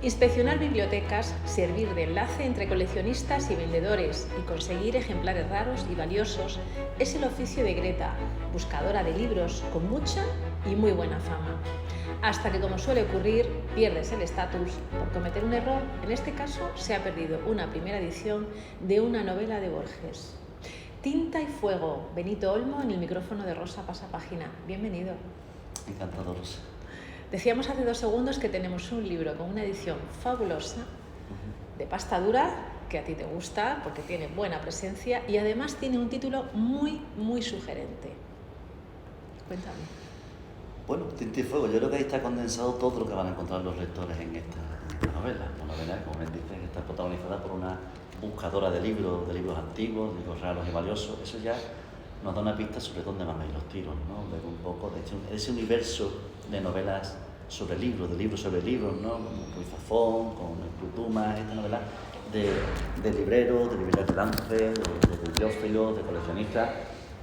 Inspeccionar bibliotecas, servir de enlace entre coleccionistas y vendedores y conseguir ejemplares raros y valiosos es el oficio de Greta, buscadora de libros con mucha y muy buena fama. Hasta que, como suele ocurrir, pierdes el estatus por cometer un error. En este caso, se ha perdido una primera edición de una novela de Borges. Tinta y fuego. Benito Olmo en el micrófono de Rosa Pasapágina. Bienvenido. Encantado, Rosa. Decíamos hace 2 segundos que tenemos un libro con una edición fabulosa, de pasta dura, que a ti te gusta porque tiene buena presencia y además tiene un título muy sugerente. Cuéntame. Bueno, Tinta y fuego, yo creo que ahí está condensado todo lo que van a encontrar los lectores en esta novela. Una novela, como bien dicen, está protagonizada por una buscadora de libros antiguos, libros raros y valiosos. Eso ya nos da una pista sobre dónde van a ir los tiros, ¿no? Ver un poco de ese universo de novelas sobre libros, de libros sobre libros, ¿no? Con Ruiz Zafón, con el Plutuma, esta novela de libreros, de librerías de lance, de bibliófilos, de coleccionistas.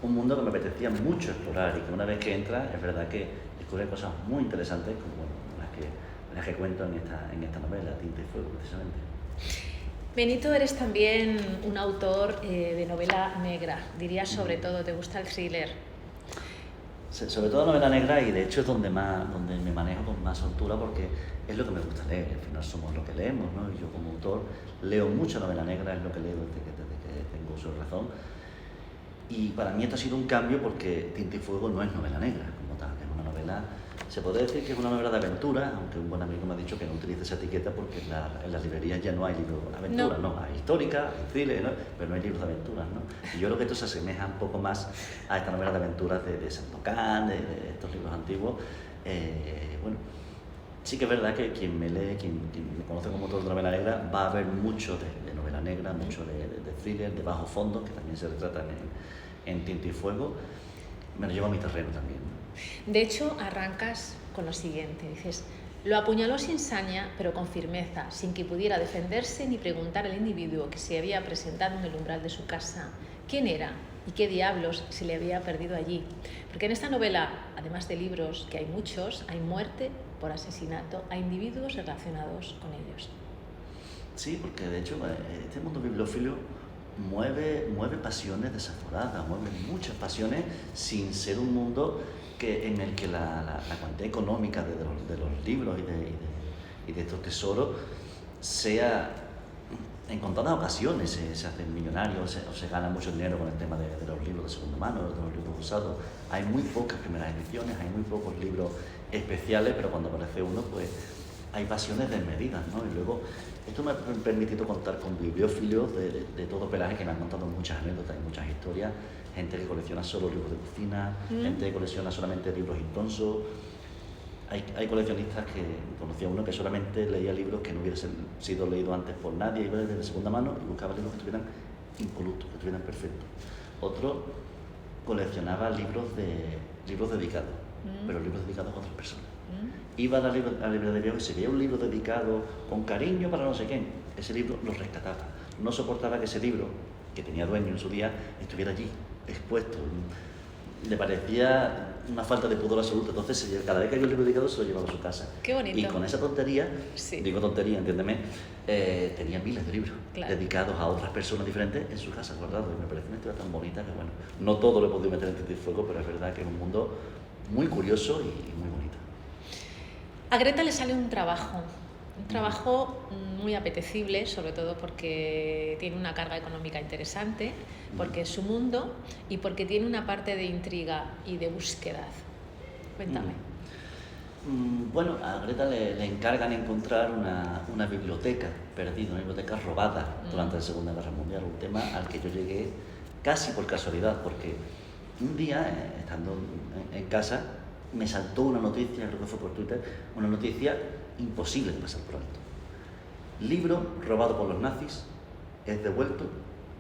Un mundo que me apetecía mucho explorar y que una vez que entras, es verdad que descubre cosas muy interesantes como las que cuento en esta novela, Tinta y fuego, precisamente. Benito, eres también un autor de novela negra, dirías sobre todo, ¿te gusta el thriller? Sobre todo novela negra, y de hecho es donde me manejo con más soltura porque es lo que me gusta leer. Al final somos lo que leemos, ¿no? Y yo como autor leo mucha novela negra, es lo que leo desde que tengo uso de razón. Y para mí esto ha sido un cambio porque Tinta y fuego no es novela negra como tal, es una novela, se podría decir que es una novela de aventura, aunque un buen amigo me ha dicho que no utilice esa etiqueta porque en las librerías ya no hay libros de aventura, no, hay histórica, hay thriller, ¿no? Pero no hay libros de aventuras, ¿no? Y yo creo que esto se asemeja un poco más a esta novela de aventuras de Sandokan, de estos libros antiguos. Bueno, sí que es verdad que quien me lee, quien me conoce como autor de novela negra, va a ver mucho de novela negra, mucho de thriller, de bajo fondo, que también se retratan en Tinta y fuego. Me lo llevo a mi terreno también, ¿no? De hecho, arrancas con lo siguiente, dices: lo apuñaló sin saña, pero con firmeza, sin que pudiera defenderse ni preguntar al individuo que se había presentado en el umbral de su casa quién era y qué diablos se le había perdido allí. Porque en esta novela, además de libros, que hay muchos, hay muerte por asesinato a individuos relacionados con ellos. Sí, porque de hecho este mundo bibliófilo mueve pasiones desaforadas, mueve muchas pasiones sin ser un mundo en el que la cuantía económica de los libros y de estos tesoros sea, en contadas ocasiones se hacen millonarios o se gana mucho dinero con el tema de los libros de segunda mano, de los libros usados. Hay muy pocas primeras ediciones, hay muy pocos libros especiales, pero cuando aparece uno, pues hay pasiones desmedidas, ¿no? Y luego, esto me ha permitido contar con bibliófilos de todo pelaje que me han contado muchas anécdotas y muchas historias. Gente que colecciona solo libros de cocina, gente que colecciona solamente libros intonsos. Hay coleccionistas que conocía uno que solamente leía libros que no hubiesen sido leídos antes por nadie, iba desde segunda mano y buscaba libros que estuvieran impolutos, que estuvieran perfectos. Otro coleccionaba libros dedicados, pero libros dedicados a otras personas. Iba a la librería y se veía un libro dedicado con cariño para no sé quién. Ese libro lo rescataba. No soportaba que ese libro, que tenía dueño en su día, estuviera allí, expuesto. Le parecía una falta de pudor absoluta. Entonces, cada vez que había un libro dedicado, se lo llevaba a su casa. Qué bonito. Y con esa tontería, sí. Digo tontería, entiéndeme, tenía miles de libros dedicados a otras personas diferentes en su casa guardados. Y me pareció una historia tan bonita que, bueno, no todo lo he podido meter en Tinta y fuego, pero es verdad que es un mundo muy curioso y muy bonito. A Greta le sale un trabajo muy apetecible, sobre todo porque tiene una carga económica interesante, porque es su mundo y porque tiene una parte de intriga y de búsqueda. Cuéntame. Bueno, a Greta le encargan encontrar una biblioteca perdida, una biblioteca robada durante la Segunda Guerra Mundial, un tema al que yo llegué casi por casualidad, porque un día, estando en casa, me saltó una noticia, creo que fue por Twitter, una noticia imposible de pasar por alto. Libro robado por los nazis es devuelto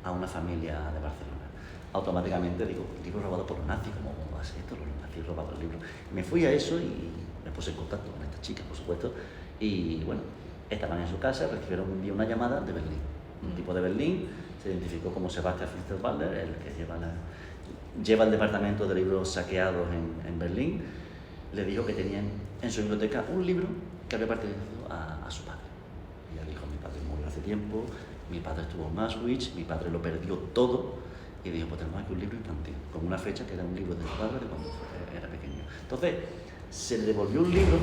a una familia de Barcelona. Automáticamente digo, libro robado por los nazis, ¿cómo va a ser esto? Los nazis robaron el libro. Me fui a eso y me puse en contacto con esta chica, por supuesto, y bueno, estaban en su casa, recibieron un día una llamada de Berlín. Un tipo de Berlín, se identificó como Sebastian Finsterwalder, el que lleva el departamento de libros saqueados en Berlín. Le dijo que tenían en su biblioteca un libro que había pertenecido a su padre. ella dijo, mi padre murió hace tiempo, mi padre estuvo en Auschwitz, mi padre lo perdió todo, y dijo, pues tenemos aquí un libro infantil, con una fecha que era un libro de su padre de cuando era pequeño. Entonces, se le devolvió un libro,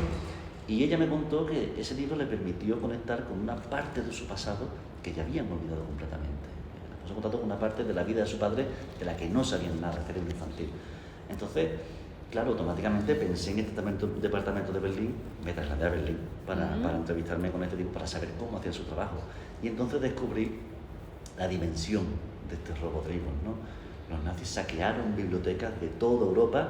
y ella me contó que ese libro le permitió conectar con una parte de su pasado que ya habían olvidado completamente. La puso en contacto con una parte de la vida de su padre de la que no sabían nada, el cerebro infantil. Entonces, claro, automáticamente pensé en este departamento de Berlín, me trasladé a Berlín para entrevistarme con este tipo, para saber cómo hacían su trabajo. Y entonces descubrí la dimensión de este robo de libros, ¿no? Los nazis saquearon bibliotecas de toda Europa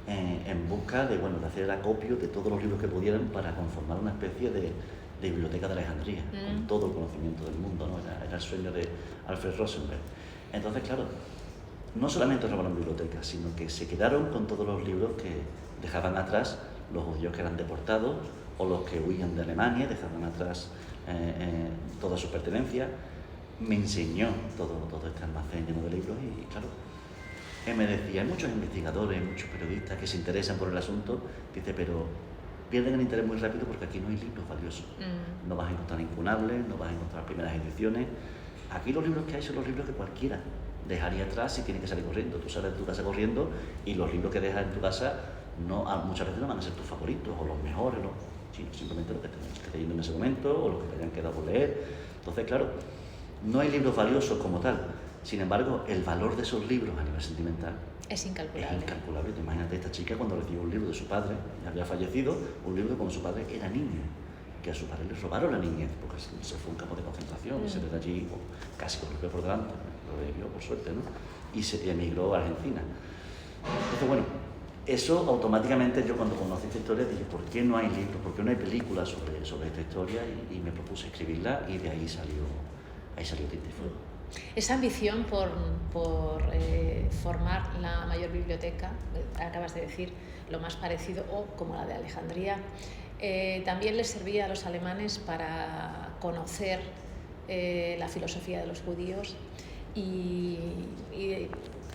en busca de hacer el acopio de todos los libros que pudieran para conformar una especie de biblioteca de Alejandría, con todo el conocimiento del mundo, ¿no? Era el sueño de Alfred Rosenberg. Entonces, claro, no solamente robaron bibliotecas, sino que se quedaron con todos los libros que dejaban atrás los judíos que eran deportados o los que huían de Alemania, dejaban atrás todas sus pertenencias. Me enseñó todo este almacén lleno de libros y claro, él me decía, hay muchos investigadores, muchos periodistas que se interesan por el asunto, dice, pero pierden el interés muy rápido porque aquí no hay libros valiosos. No vas a encontrar incunables, no vas a encontrar primeras ediciones. Aquí los libros que hay son los libros que cualquiera dejaría atrás y tiene que salir corriendo. Tú sales de tu casa corriendo y los libros que dejas en tu casa muchas veces no van a ser tus favoritos o los mejores, sino simplemente los que estés leyendo en ese momento o los que te hayan quedado por leer. Entonces, claro, no hay libros valiosos como tal. Sin embargo, el valor de esos libros a nivel sentimental es incalculable. Es incalculable. Imagínate esta chica cuando recibió un libro de su padre, ya había fallecido, un libro que cuando su padre era niño, que a su padre le robaron la niñez, porque se fue a un campo de concentración y se desde allí casi con el pie por delante, lo vivió por suerte, ¿no? Y se emigró a Argentina. Entonces, bueno, eso automáticamente yo cuando conocí esta historia dije, ¿por qué no hay libros? ¿Por qué no hay películas sobre esta historia? Y me propuse escribirla y de ahí salió Tinta y Fuego. Esa ambición por formar la mayor biblioteca, acabas de decir, lo más parecido o como la de Alejandría, también les servía a los alemanes para conocer la filosofía de los judíos y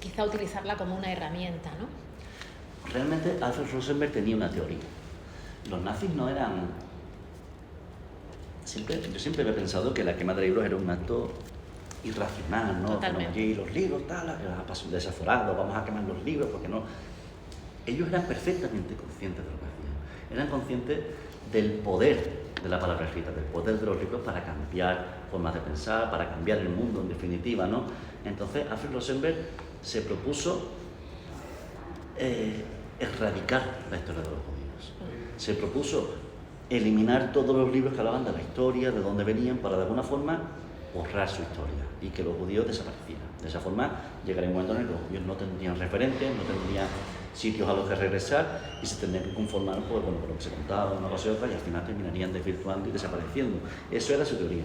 quizá utilizarla como una herramienta, ¿no? Realmente Alfred Rosenberg tenía una teoría. Los nazis no eran... Yo siempre había pensado que la quema de libros era un acto irracional, ¿no? Totalmente. Allí los libros, desaforados, vamos a quemar los libros, porque no. Ellos eran perfectamente conscientes de lo que hacían. Eran conscientes del poder de la palabra escrita, del poder de los libros para cambiar formas de pensar, para cambiar el mundo, en definitiva, ¿no? Entonces, Alfred Rosenberg se propuso erradicar la historia de los judíos. Se propuso eliminar todos los libros que hablaban de la historia, de dónde venían, para de alguna forma borrar su historia y que los judíos desaparecieran. De esa forma llegaría un momento en el que los judíos no tendrían referentes, no tendrían sitios a los que regresar y se tendrían que conformar con lo que se contaba una cosa y otra y al final terminarían desvirtuando y desapareciendo. Eso era su teoría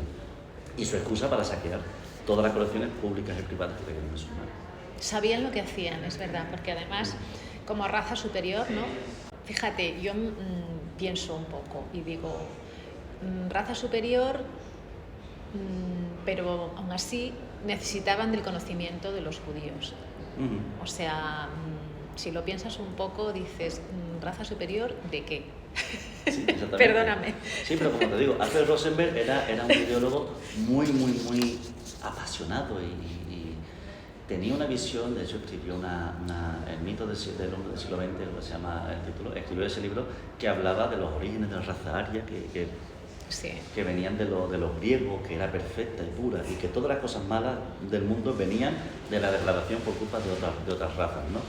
y su excusa para saquear todas las colecciones públicas y privadas que tenían en sus manos. Sabían lo que hacían, es verdad, porque además, como raza superior, ¿no? Fíjate, yo pienso un poco y digo, raza superior, pero aún así necesitaban del conocimiento de los judíos. O sea, si lo piensas un poco, dices, ¿raza superior de qué? Sí, Perdóname. Sí, pero como te digo, Alfred Rosenberg era un ideólogo muy apasionado y tenía una visión. De hecho escribió el mito del hombre del siglo XX, lo que se llama el título, escribió ese libro que hablaba de los orígenes de la raza aria, que venían de los griegos, que era perfecta y pura, y que todas las cosas malas del mundo venían de la degradación por culpa de otras razas, ¿no?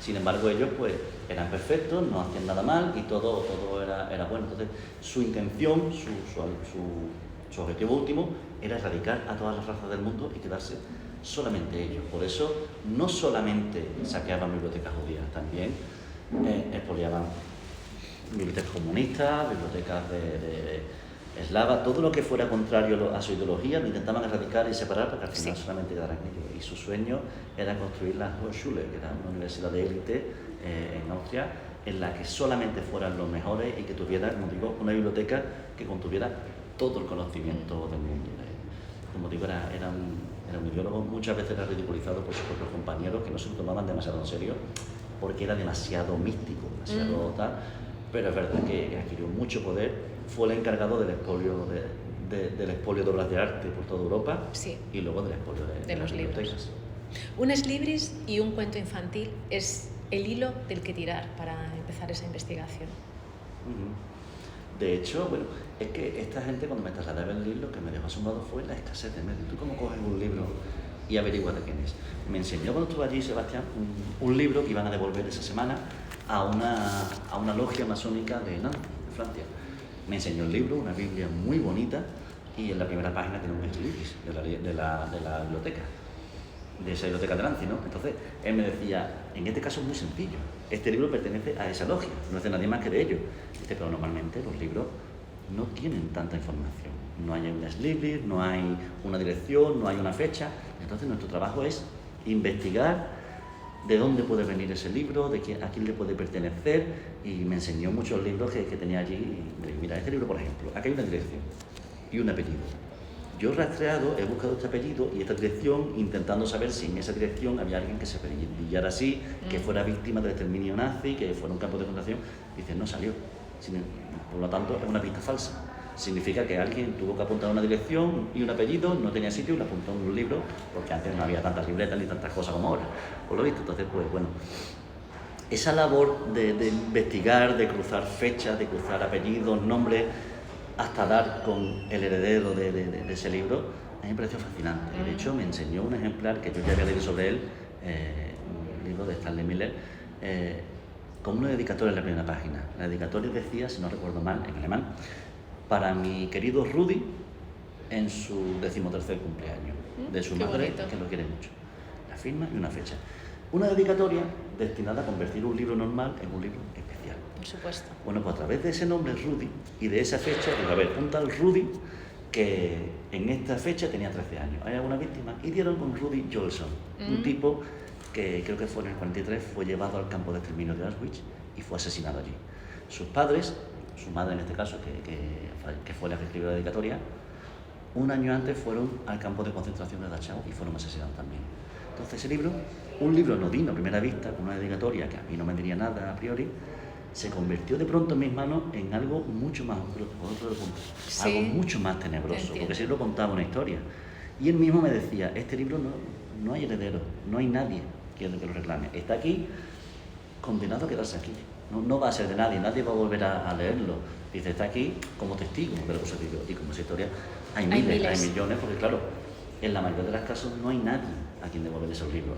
Sin embargo, ellos pues eran perfectos, no hacían nada mal y todo era bueno. Entonces, su intención, su objetivo último era erradicar a todas las razas del mundo y quedarse solamente ellos. Por eso, no solamente saqueaban bibliotecas judías, también expoliaban bibliotecas comunistas, bibliotecas de eslavas, todo lo que fuera contrario a su ideología lo intentaban erradicar y separar para que al final solamente quedaran ellos. Y su sueño era construir la Hochschule, que era una universidad de élite en Austria, en la que solamente fueran los mejores y que tuviera, como digo, una biblioteca que contuviera todo el conocimiento del mundo. Como digo, era un ideólogo, muchas veces era ridiculizado por sus propios compañeros que no se lo tomaban demasiado en serio porque era demasiado místico, demasiado tal, pero es verdad que adquirió mucho poder, fue el encargado del expolio del expolio de obras de arte por toda Europa, sí, y luego del expolio de los las libros. bibliotecas. Un ex libris y un cuento infantil es el hilo del que tirar para empezar esa investigación. De hecho, bueno, es que esta gente cuando me trasladé a Berlín lo que me dejó asombrado fue la escasez de medios. ¿Tú cómo coges un libro y averiguas de quién es? Me enseñó cuando estuve allí, Sebastián, un libro que iban a devolver esa semana a una logia masónica de Nantes, de Francia. Me enseñó el libro, una Biblia muy bonita, y en la primera página tiene un ex libris de la biblioteca, de esa biblioteca de Nantes, ¿no? Entonces, él me decía, en este caso es muy sencillo, este libro pertenece a esa logia, no es de nadie más que de ellos. Dice, pero normalmente los libros no tienen tanta información, no hay un ex libris, no hay una dirección, no hay una fecha. Entonces, nuestro trabajo es investigar de dónde puede venir ese libro, a quién le puede pertenecer, y me enseñó muchos libros que tenía allí. Y mira, este libro, por ejemplo, aquí hay una dirección y un apellido. Yo he rastreado, he buscado este apellido y esta dirección, intentando saber si en esa dirección había alguien que se apellidara así, que fuera víctima del exterminio nazi, que fuera un campo de concentración. Dice, no salió. Por lo tanto, es una pista falsa. Significa que alguien tuvo que apuntar una dirección y un apellido, no tenía sitio y lo apuntó en un libro, porque antes no había tantas libretas ni tantas cosas como ahora, por lo visto. Entonces, pues bueno, esa labor de investigar, de cruzar fechas, de cruzar apellidos, nombres, hasta dar con el heredero de ese libro, a mí me pareció fascinante. De hecho, me enseñó un ejemplar que yo ya había leído sobre él, un libro de Stanley Miller, con una dedicatoria en la primera página. La dedicatoria decía, si no recuerdo mal, en alemán, para mi querido Rudy en su 13º cumpleaños, de su madre, bonito, que lo quiere mucho. La firma y una fecha. Una dedicatoria destinada a convertir un libro normal en un libro especial. Por supuesto. Bueno, pues a través de ese nombre Rudy y de esa fecha, digo, a ver, un tal Rudy que en esta fecha tenía 13 años. ¿Hay alguna víctima? Y dieron con Rudy Jolson, un tipo que creo que fue en el 43, fue llevado al campo de exterminio de Auschwitz y fue asesinado allí. Sus padres, su madre en este caso, que fue la que escribió la dedicatoria, un año antes fueron al campo de concentración de Dachau y fueron asesinados también. Entonces ese libro, un libro anodino a primera vista, con una dedicatoria que a mí no me diría nada a priori, se convirtió de pronto en mis manos en algo mucho más oscuro, por otro punto, sí, algo mucho más tenebroso, porque ese libro contaba una historia. Y él mismo me decía, este libro no hay heredero, no hay nadie que lo reclame, está aquí condenado a quedarse aquí, no va a ser de nadie, nadie va a volver a leerlo. Dice, está aquí como testigo de lo que sucedió, y como esa historia hay miles, hay millones, porque claro, en la mayoría de los casos no hay nadie a quien devolver esos libros.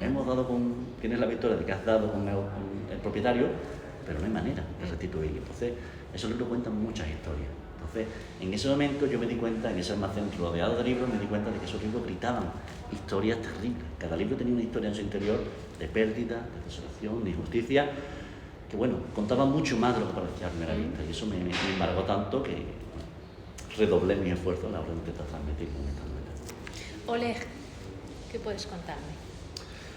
Tienes la victoria de que has dado con el propietario, pero no hay manera de restituirlo. Entonces, esos libros cuentan muchas historias. Entonces, en ese momento yo me di cuenta, en ese almacén rodeado de libros, me di cuenta de que esos libros gritaban historias terribles. Cada libro tenía una historia en su interior de pérdida, de desolación, de injusticia, que bueno, contaban mucho más de lo que parecía a primera vista. Y eso me embargó tanto que redoblé mi esfuerzo a la hora de intentar transmitir con esta novela. Oleg, ¿qué puedes contarme?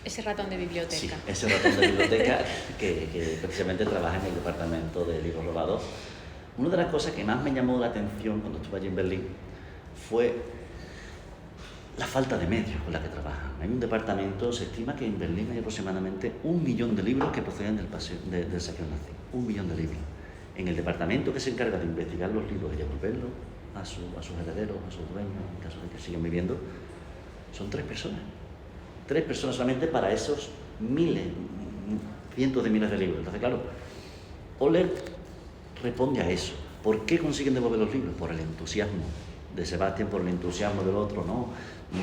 Ese ratón de biblioteca. Sí, ese ratón de biblioteca que precisamente trabaja en el departamento de libros robados. Una de las cosas que más me llamó la atención cuando estuve allí en Berlín fue la falta de medios con la que trabajan. Hay un departamento, se estima que en Berlín hay aproximadamente 1 millón de libros que proceden del saqueo nazi. 1 millón de libros. En el departamento que se encarga de investigar los libros y devolverlos a sus herederos, a sus dueños, en caso de que sigan viviendo, son 3 personas. 3 personas solamente para esos miles, cientos de miles de libros. Entonces, claro, Oleg responde a eso. ¿Por qué consiguen devolver los libros? Por el entusiasmo de Sebastián, por el entusiasmo del otro. No,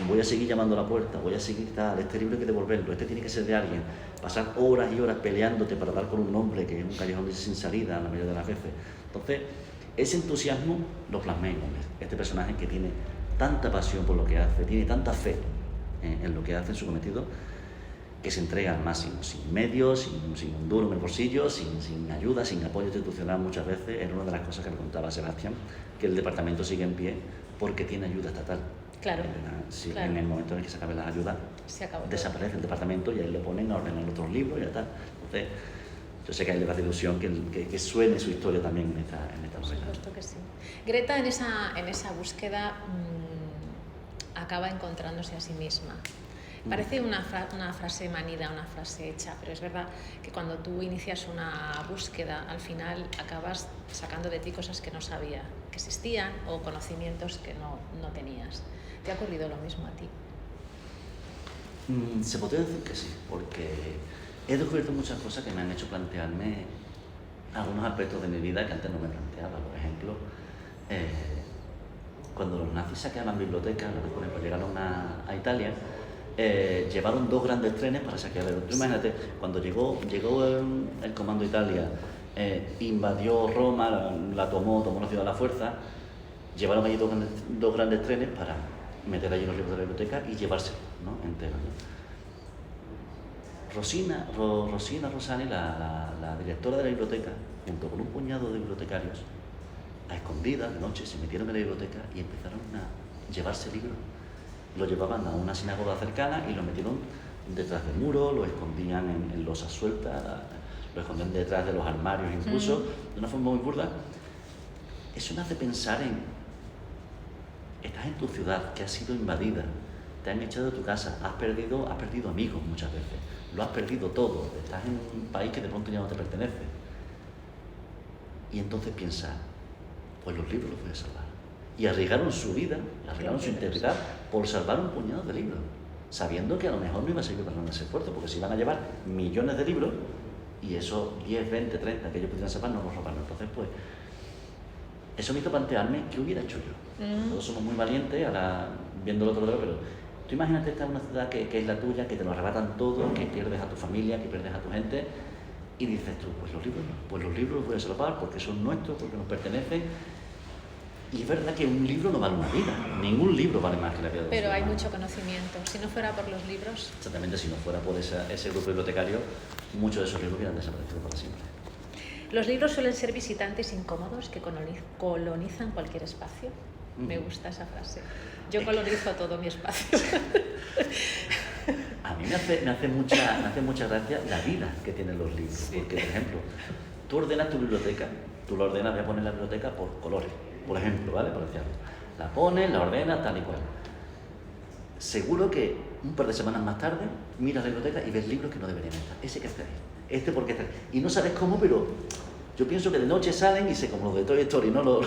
voy a seguir llamando a la puerta, voy a seguir tal, este libro hay que devolverlo, este tiene que ser de alguien. Pasar horas y horas peleándote para dar con un nombre que es un callejón sin salida la mayoría de las veces. Entonces, ese entusiasmo lo plasmé en Oleg, este personaje que tiene tanta pasión por lo que hace, tiene tanta fe en lo que hace, en su cometido, que se entrega al máximo, sin medios, sin un duro en el bolsillo, sin ayuda, sin apoyo institucional muchas veces. Era una de las cosas que me contaba Sebastián, que el departamento sigue en pie porque tiene ayuda estatal. Claro, claro. En el momento en el que se acaben las ayudas, desaparece el departamento y ahí le ponen a ordenar otros libros y ya está. Entonces, yo sé que a él le hace ilusión que suene su historia también en esta novela. Por supuesto que sí. Greta en esa búsqueda acaba encontrándose a sí misma. Parece una frase manida, una frase hecha, pero es verdad que cuando tú inicias una búsqueda, al final acabas sacando de ti cosas que no sabía que existían o conocimientos que no tenías. ¿Te ha ocurrido lo mismo a ti? Se podría decir que sí, porque he descubierto muchas cosas que me han hecho plantearme algunos aspectos de mi vida que antes no me planteaba. Por ejemplo, cuando los nazis saqueaban bibliotecas, por ejemplo, llegaron a Italia, llevaron 2 grandes trenes para saquear. Tú imagínate, cuando llegó el Comando Italia, invadió Roma, la tomó la ciudad a la fuerza, llevaron allí 2 grandes trenes para meter allí los libros de la biblioteca y llevárselos, ¿no?, enteros, ¿no? Rosina Rosani, la directora de la biblioteca, junto con un puñado de bibliotecarios, a escondidas, de noche, se metieron en la biblioteca y empezaron a llevarse libros. Lo llevaban a una sinagoga cercana y lo metieron detrás del muro, lo escondían en losas sueltas, lo escondían detrás de los armarios incluso, de una forma muy burda. Eso me hace pensar estás en tu ciudad, que ha sido invadida, te han echado de tu casa, has perdido amigos muchas veces, lo has perdido todo, estás en un país que de pronto ya no te pertenece. Y entonces piensas, pues los libros los voy a salvar. Y arriesgaron su vida, arriesgaron su integridad por salvar un puñado de libros, sabiendo que a lo mejor no iba a servir para nada ese esfuerzo, porque se iban a llevar millones de libros y esos 10, 20, 30 que ellos pudieran salvar no los robaron. Entonces, pues, eso me hizo plantearme qué hubiera hecho yo. Todos somos muy valientes, ahora viéndolo todo, pero tú imagínate estar en una ciudad que es la tuya, que te lo arrebatan todo, que pierdes a tu familia, que pierdes a tu gente, y dices tú, pues los libros no, pues los libros los voy a salvar porque son nuestros, porque nos pertenecen. Y es verdad que un libro no vale una vida, ningún libro vale más que la vida de un Pero ser hay humano. mucho conocimiento. Si no fuera por los libros... Exactamente, si no fuera por ese grupo bibliotecario, muchos de esos libros hubieran desaparecido para siempre. Los libros suelen ser visitantes incómodos que colonizan cualquier espacio. Me gusta esa frase. Yo colonizo todo mi espacio. A mí me hace mucha gracia la vida que tienen los libros. Sí. Porque, por ejemplo, tú ordenas tu biblioteca, tú la ordenas, voy a poner la biblioteca por colores, por ejemplo, ¿vale? Por decirlo. La pones, la ordenas, tal y cual. Seguro que un par de semanas más tarde miras la biblioteca y ves libros que no deberían estar. Ese que está ahí, porque está ahí. Y no sabes cómo, pero yo pienso que de noche salen y se como los de Toy Story, ¿no? Lo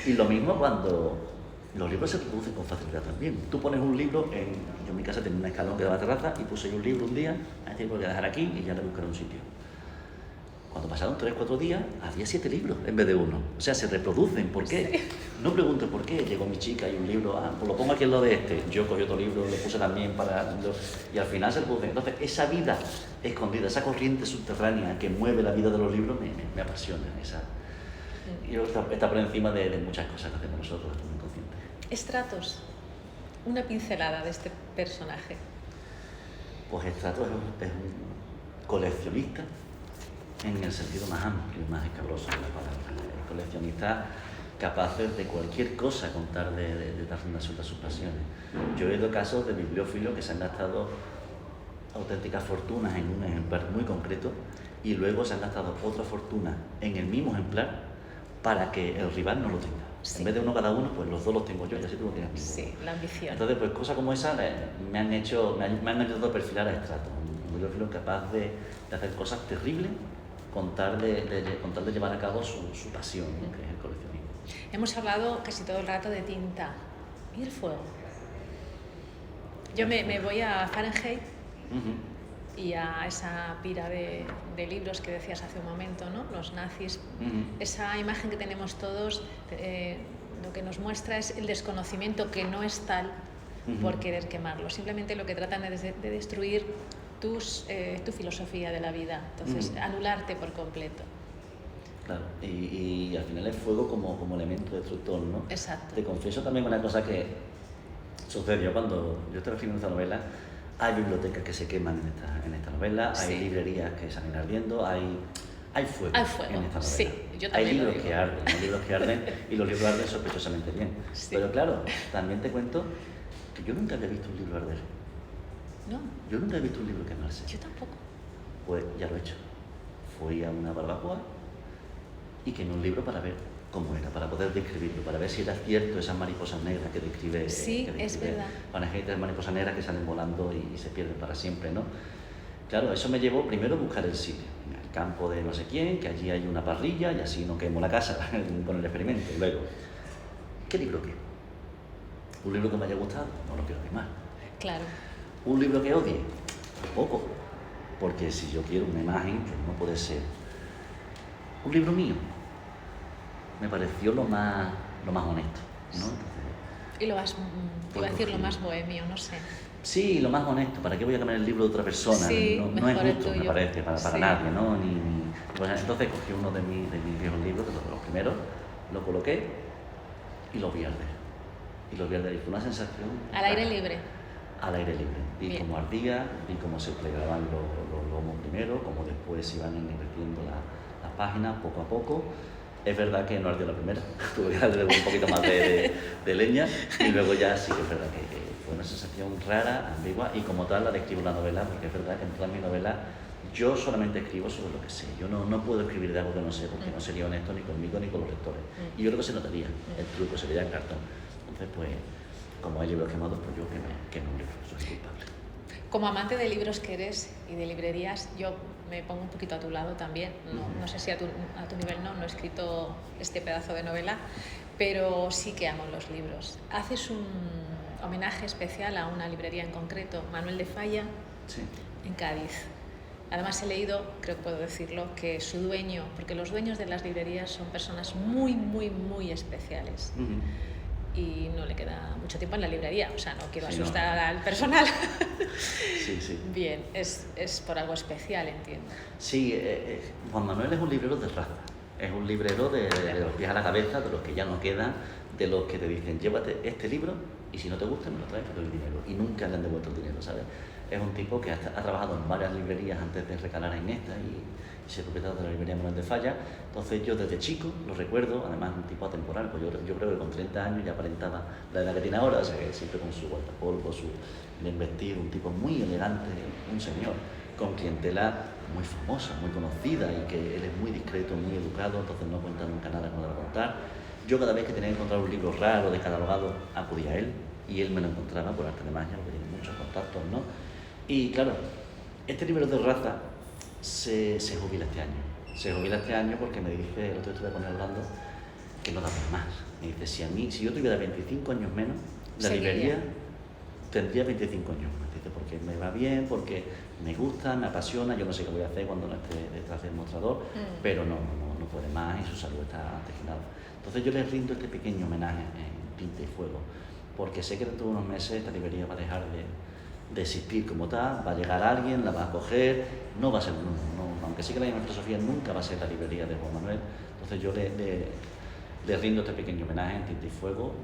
y lo mismo cuando los libros se reproducen con facilidad también. Tú pones un libro, yo en mi casa tenía un escalón que daba terraza y puse yo un libro un día, a este lo voy a dejar aquí y ya le buscaré un sitio. Cuando pasaron 3 o 4 días, había 7 libros en vez de 1. O sea, se reproducen. ¿Por qué? Sí. No pregunto por qué. Llegó mi chica y un libro, pues lo pongo aquí en lo de este. Yo cogí otro libro, lo puse también y al final se reproducen. Entonces, esa vida escondida, esa corriente subterránea que mueve la vida de los libros, me apasiona. Y está por encima de muchas cosas que hacemos nosotros, muy conscientes. Estratos, una pincelada de este personaje. Pues Estratos es un coleccionista, en el sentido más amplio y más escabroso de la palabra. El coleccionista capaz de cualquier cosa con tal de dar rienda suelta a sus pasiones. Yo he oído casos de bibliófilos que se han gastado auténticas fortunas en un ejemplar muy concreto y luego se han gastado otra fortuna en el mismo ejemplar para que el rival no lo tenga. Sí. En vez de uno cada uno, pues los 2 los tengo yo y así tú lo tienes. Sí, la ambición. Entonces, pues cosas como esa me han ayudado a perfilar a Estratos, un bibliófilo capaz de hacer cosas terribles con tal de llevar a cabo su pasión, ¿no? Que es el coleccionismo. Hemos hablado casi todo el rato de tinta. ¿Y el fuego? Yo me voy a Fahrenheit y a esa pira de libros que decías hace un momento, ¿no? Los nazis. Esa imagen que tenemos todos, lo que nos muestra es el desconocimiento que no es tal por querer quemarlo. Simplemente lo que tratan es de destruir tu filosofía de la vida, entonces anularte por completo. Claro, y al final el fuego como elemento destructor, ¿no? Exacto. Te confieso también una cosa que sucedió cuando yo estaba escribiendo esta novela. Hay bibliotecas que se queman en esta novela, sí. Hay librerías que salen ardiendo, hay fuego en esta novela. Sí, yo también hay libros que arden, hay libros que arden y los libros arden sospechosamente bien. Sí. Pero claro, también te cuento que yo nunca había visto un libro arder. No. Yo nunca he visto un libro quemarse. Yo tampoco. Pues ya lo he hecho. Fui a una barbacoa y quemé un libro para ver cómo era, para poder describirlo, para ver si era cierto esas mariposas negras que describe. Sí, que describe es verdad. Van mariposas negras que salen volando y se pierden para siempre, ¿no? Claro, eso me llevó primero a buscar el sitio, en el campo de no sé quién, que allí hay una parrilla y así no quemo la casa con el experimento. Luego, ¿qué libro qué? ¿Un libro que me haya gustado? No lo quiero quemar. Claro. ¿Un libro que odie? Tampoco, porque si yo quiero una imagen, pues no puede ser. Un libro mío me pareció lo más honesto, ¿no? Entonces, Y lo vas, iba a decir lo más bohemio, no sé. sí, lo más honesto. ¿Para qué voy a cambiar el libro de otra persona? Sí, no es mejor el justo, me tuyo. parece, para Sí. nadie, ¿no? Pues entonces cogí uno de mis viejos libros, de los primeros, lo coloqué y lo vi arder. Y lo vi arder y fue una sensación... Al aire libre. Al aire libre. Vi Bien. cómo ardía, vi cómo se plegaban los lomos primero, cómo después iban invirtiendo las páginas poco a poco. Es verdad que no ardió la primera, tuve que darle un poquito más de leña y luego ya sí que es verdad que fue una sensación rara, ambigua y como tal la describo en la novela, porque es verdad que en todas mis novelas yo solamente escribo sobre lo que sé. Yo no puedo escribir de algo que no sé, porque no sería honesto ni conmigo ni con los lectores. Y yo creo que se notaría, el truco se vería en cartón. Entonces, pues, como hay libros quemados, pues yo quemo un libro, soy culpable. Como amante de libros que eres y de librerías, yo me pongo un poquito a tu lado también. No sé si a tu nivel no he escrito este pedazo de novela, pero sí que amo los libros. Haces un homenaje especial a una librería en concreto, Manuel de Falla, Sí. en Cádiz. Además he leído, creo que puedo decirlo, que su dueño, porque los dueños de las librerías son personas muy, muy, muy especiales. Y no le queda mucho tiempo en la librería, o sea, no quiero asustar al personal. Sí. Bien, es por algo especial, entiendo. Sí, Juan Manuel es un librero de raza, es un librero de los pies a la cabeza, de los que ya no quedan, de los que te dicen, llévate este libro y si no te gusta me lo traes, te doy el dinero. Y nunca le han devuelto el dinero, ¿sabes? Es un tipo que ha trabajado en varias librerías antes de recalar en esta y ser propietario de la librería Manuel de Falla. Entonces yo desde chico lo recuerdo, además un tipo atemporal, pues yo creo que con 30 años ya aparentaba la edad que tiene ahora, o sea que siempre con su guardapolvo, su bien vestido, un tipo muy elegante, un señor, con clientela muy famosa, muy conocida y que él es muy discreto, muy educado, entonces no cuenta nunca nada que no le va a contar. Yo cada vez que tenía que encontrar un libro raro, descatalogado, acudía a él y él me lo encontraba por arte de magia, porque tiene muchos contactos, ¿no? Y claro, este libro de raza se jubila este año. Se jubila este año porque me dice, el otro día estuve con él hablando, que no da para más. Me dice, si yo tuviera 25 años menos, la librería tendría 25 años más. Dice, porque me va bien, porque me gusta, me apasiona, yo no sé qué voy a hacer cuando no esté detrás del mostrador, pero no puede más y su salud está destinada. Entonces yo les rindo este pequeño homenaje en Tinta y Fuego, porque sé que dentro de unos meses esta librería va a dejar de existir como tal, va a llegar alguien, la va a coger, no va a ser, aunque sí que la llama Sofía, nunca va a ser la librería de Juan Manuel. Entonces yo le rindo este pequeño homenaje en Tinta y Fuego,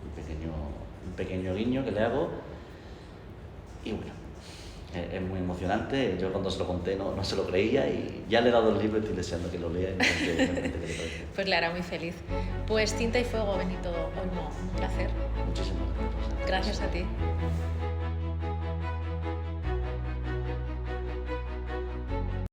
un pequeño guiño que le hago, y bueno, es muy emocionante. Yo cuando se lo conté no se lo creía y ya le he dado el libro y estoy deseando que lo lea y me cuente realmente qué le parece. Pues le hará muy feliz. Pues Tinta y Fuego, Benito Olmo, un placer. Muchísimas gracias. Gracias a ti.